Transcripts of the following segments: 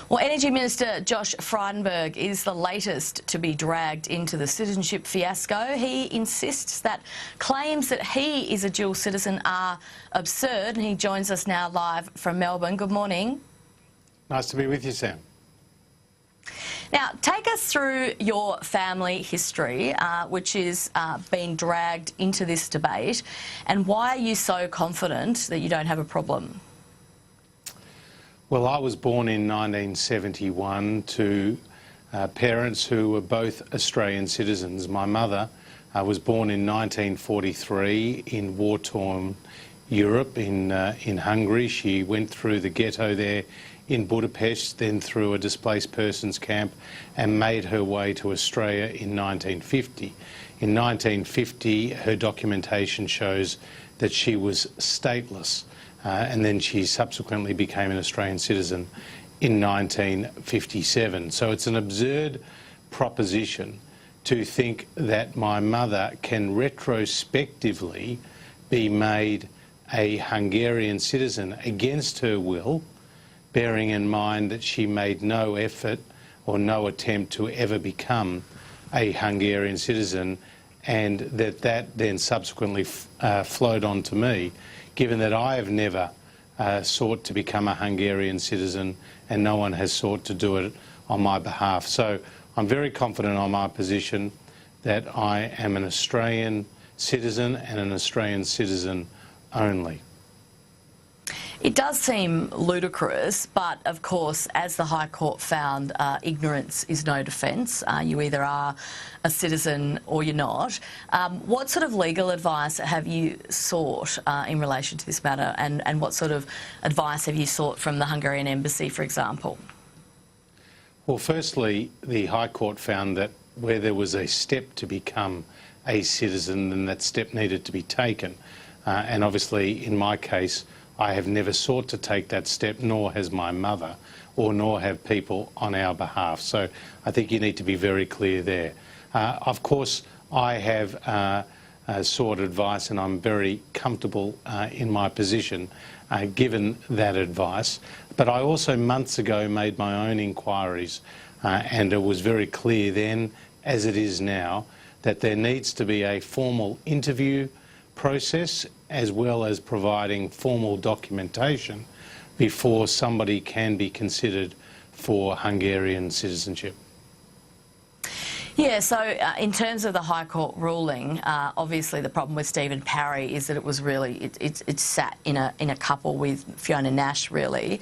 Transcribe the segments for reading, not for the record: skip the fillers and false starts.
Well, Energy Minister Josh Frydenberg is the latest to be dragged into the citizenship fiasco. He insists that claims that he is a dual citizen are absurd, and he joins us now live from Melbourne. Good morning. Nice to be with you, Sam. Now, take us through your family history, which is being dragged into this debate, and why are you so confident that you don't have a problem? Well, I was born in 1971 to parents who were both Australian citizens. My mother was born in 1943 in war-torn Europe, in Hungary. She went through the ghetto there in Budapest, then through a displaced persons camp, and made her way to Australia in 1950. In 1950, her documentation shows that she was stateless. And then she subsequently became an Australian citizen in 1957. So it's an absurd proposition to think that my mother can retrospectively be made a Hungarian citizen against her will, bearing in mind that she made no effort or no attempt to ever become a Hungarian citizen, and that then subsequently flowed on to me, given that I have never sought to become a Hungarian citizen and no one has sought to do it on my behalf. So I'm very confident on my position that I am an Australian citizen and an Australian citizen only. It does seem ludicrous, but of course, as the High Court found, ignorance is no defence. You either are a citizen or you're not. What sort of legal advice have you sought in relation to this matter, and what sort of advice have you sought from the Hungarian embassy, for example? Well, firstly, the High Court found that where there was a step to become a citizen, then that step needed to be taken. And obviously, in my case, I have never sought to take that step, nor has my mother, or nor have people on our behalf. So I think you need to be very clear there. Of course, I have sought advice, and I'm very comfortable in my position given that advice. But I also months ago made my own inquiries, and it was very clear then, as it is now, that there needs to be a formal interview process as well as providing formal documentation before somebody can be considered for Hungarian citizenship. Yeah, so in terms of the High Court ruling, obviously the problem with Stephen Parry is that it was really, it sat in a couple with Fiona Nash, really.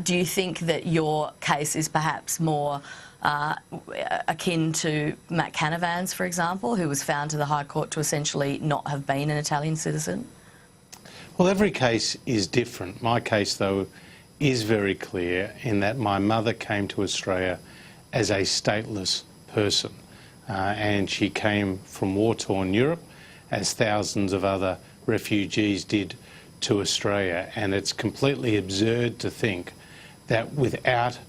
Do you think that your case is perhaps more akin to Matt Canavan's, for example, who was found to the High Court to essentially not have been an Italian citizen? Well, every case is different. My case, though, is very clear in that my mother came to Australia as a stateless person, and she came from war-torn Europe, as thousands of other refugees did to Australia. And it's completely absurd to think that without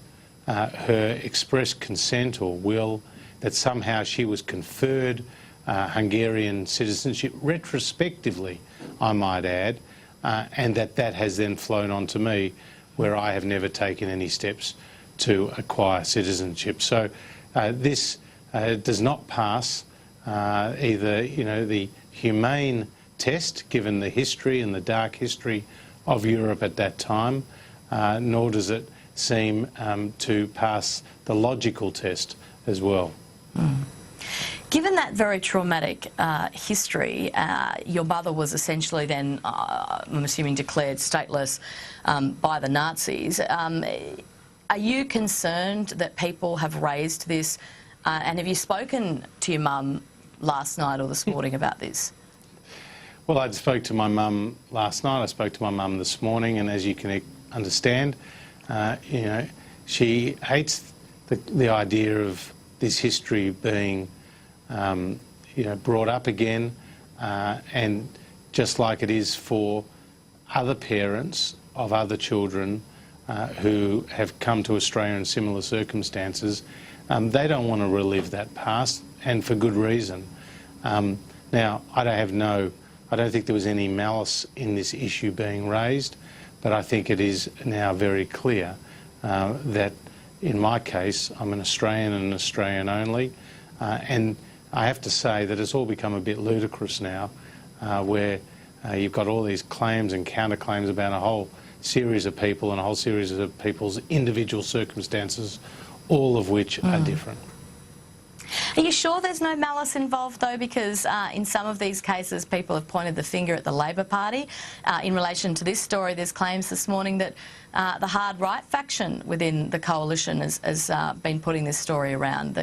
her express consent or will, that somehow she was conferred Hungarian citizenship retrospectively, I might add, and that has then flown on to me, where I have never taken any steps to acquire citizenship. So this does not pass either, the humane test, given the history and the dark history of Europe at that time, nor does it seem to pass the logical test as well. Given that very traumatic history, your mother was essentially then, I'm assuming, declared stateless by the Nazis. Are you concerned that people have raised this, and have you spoken to your mum last night or this morning about this? Well, I spoke to my mum last night, I spoke to my mum this morning, and as you can understand, she hates the idea of this history being brought up again, and just like it is for other parents of other children who have come to Australia in similar circumstances, they don't want to relive that past, and for good reason. Now, I don't think there was any malice in this issue being raised, but I think it is now very clear that in my case, I'm an Australian and an Australian only, and I have to say that it's all become a bit ludicrous now, where you've got all these claims and counterclaims about a whole series of people and a whole series of people's individual circumstances, all of which are different. Are you sure there's no malice involved, though? Because in some of these cases, people have pointed the finger at the Labor Party. In relation to this story, there's claims this morning that the hard right faction within the coalition has been putting this story around.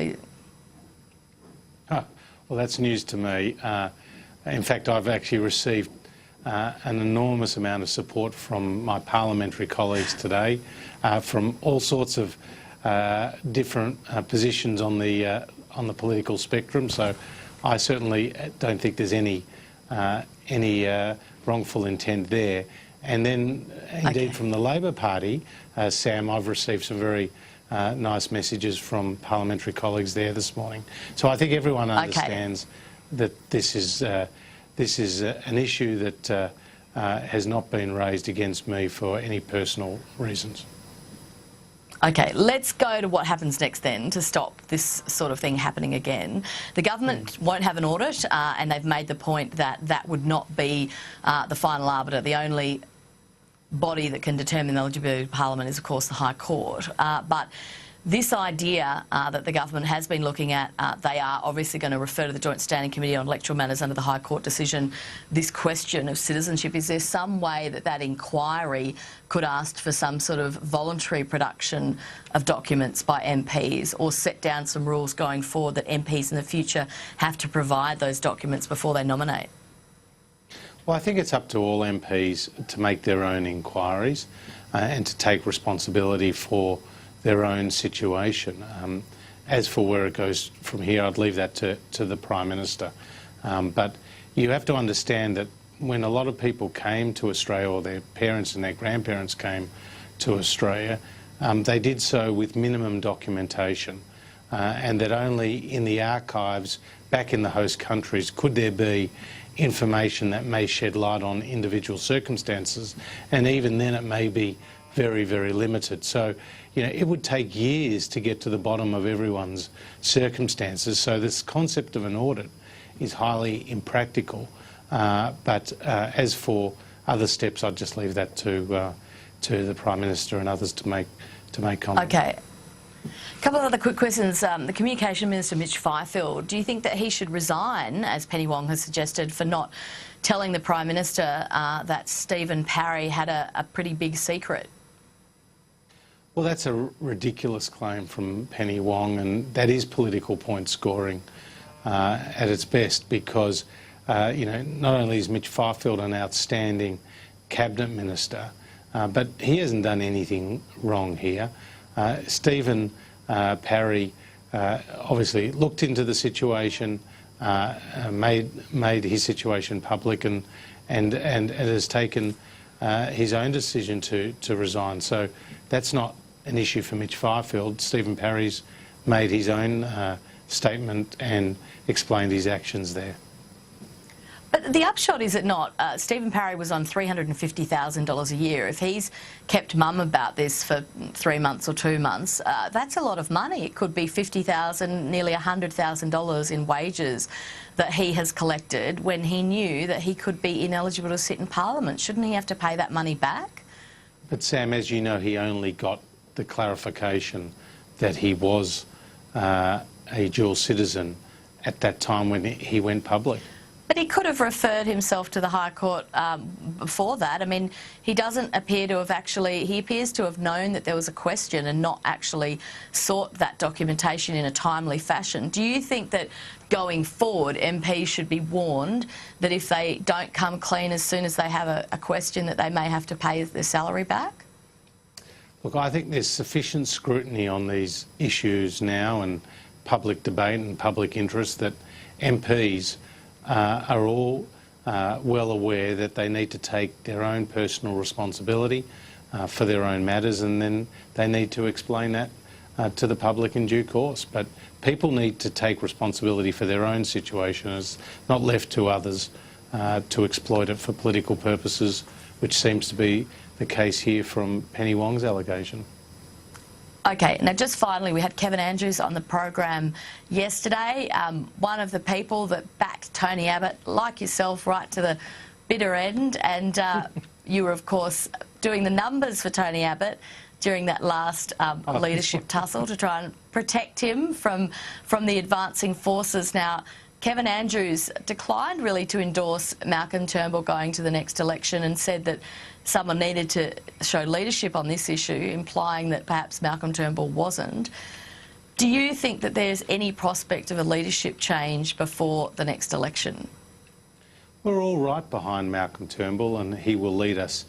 Well, that's news to me. In fact, I've actually received an enormous amount of support from my parliamentary colleagues today, from all sorts of different positions on the political spectrum. So I certainly don't think there's any wrongful intent there. And then, indeed, from the Labor Party, Sam, I've received some very nice messages from parliamentary colleagues there this morning. So I think everyone understands that this is an issue that has not been raised against me for any personal reasons. Okay, let's go to what happens next then to stop this sort of thing happening again. The government won't have an audit, and they've made the point that that would not be the final arbiter. The only body that can determine the eligibility of Parliament is, of course, the High Court. But this idea that the government has been looking at, they are obviously going to refer to the Joint Standing Committee on Electoral Matters under the High Court decision, this question of citizenship. Is there some way that that inquiry could ask for some sort of voluntary production of documents by MPs, or set down some rules going forward that MPs in the future have to provide those documents before they nominate? Well, I think it's up to all MPs to make their own inquiries and to take responsibility for their own situation. As for where it goes from here, I'd leave that to the Prime Minister. But you have to understand that when a lot of people came to Australia, or their parents and their grandparents came to Australia, they did so with minimum documentation, and that only in the archives back in the host countries could there be information that may shed light on individual circumstances, and even then it may be very, very limited. So, you know, it would take years to get to the bottom of everyone's circumstances. So this concept of an audit is highly impractical. But as for other steps, I'd just leave that to the Prime Minister and others to make comment. Okay. A couple of other quick questions. The Communication Minister, Mitch Fifield, do you think that he should resign, as Penny Wong has suggested, for not telling the Prime Minister that Stephen Parry had a pretty big secret? Well, that's a ridiculous claim from Penny Wong, and that is political point scoring at its best, because you know, not only is Mitch Fifield an outstanding cabinet minister, but he hasn't done anything wrong here. Stephen Parry obviously looked into the situation, made his situation public, and has taken his own decision to resign. So that's not an issue for Mitch Fifield. Stephen Parry's made his own statement and explained his actions there. But the upshot, is it not? Stephen Parry was on $350,000 a year. If he's kept mum about this for 3 months or 2 months, that's a lot of money. It could be $50,000, nearly $100,000 in wages that he has collected when he knew that he could be ineligible to sit in Parliament. Shouldn't he have to pay that money back? But Sam, as you know, he only got the clarification that he was a dual citizen at that time when he went public. But he could have referred himself to the High Court before that. I mean, he doesn't appear to have actually... He appears to have known that there was a question and not actually sought that documentation in a timely fashion. Do you think that going forward, MPs should be warned that if they don't come clean as soon as they have a question, that they may have to pay their salary back? Look, I think there's sufficient scrutiny on these issues now, and public debate and public interest, that MPs are all well aware that they need to take their own personal responsibility for their own matters, and then they need to explain that to the public in due course. But people need to take responsibility for their own situation. It's not left to others to exploit it for political purposes, which seems to be the case here from Penny Wong's allegation. Okay, now just finally, we had Kevin Andrews on the program yesterday, one of the people that backed Tony Abbott, like yourself, right to the bitter end, and you were, of course, doing the numbers for Tony Abbott during that last leadership tussle to try and protect him from the advancing forces. Now, Kevin Andrews declined really to endorse Malcolm Turnbull going to the next election and said that someone needed to show leadership on this issue, implying that perhaps Malcolm Turnbull wasn't. Do you think that there's any prospect of a leadership change before the next election? We're all right behind Malcolm Turnbull, and he will lead us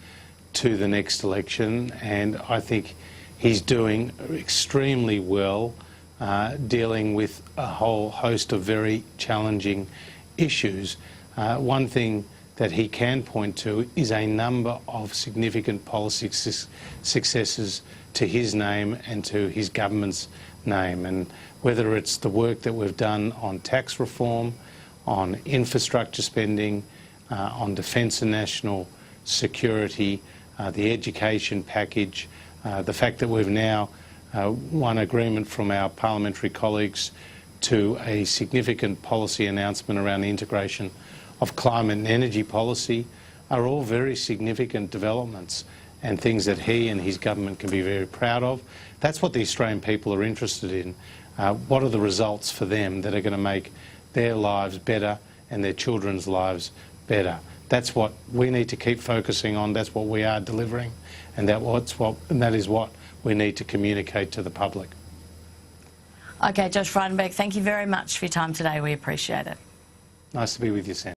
to the next election, and I think he's doing extremely well dealing with a whole host of very challenging issues. One thing that he can point to is a number of significant policy successes to his name and to his government's name, and whether it's the work that we've done on tax reform, on infrastructure spending, on defence and national security, the education package, the fact that we've now won agreement from our parliamentary colleagues to a significant policy announcement around the integration of climate and energy policy, are all very significant developments and things that he and his government can be very proud of. That's what the Australian people are interested in. What are the results for them that are going to make their lives better and their children's lives better? That's what we need to keep focusing on. That's what we are delivering, and that is what we need to communicate to the public. Okay, Josh Frydenberg, thank you very much for your time today. We appreciate it. Nice to be with you, Sam.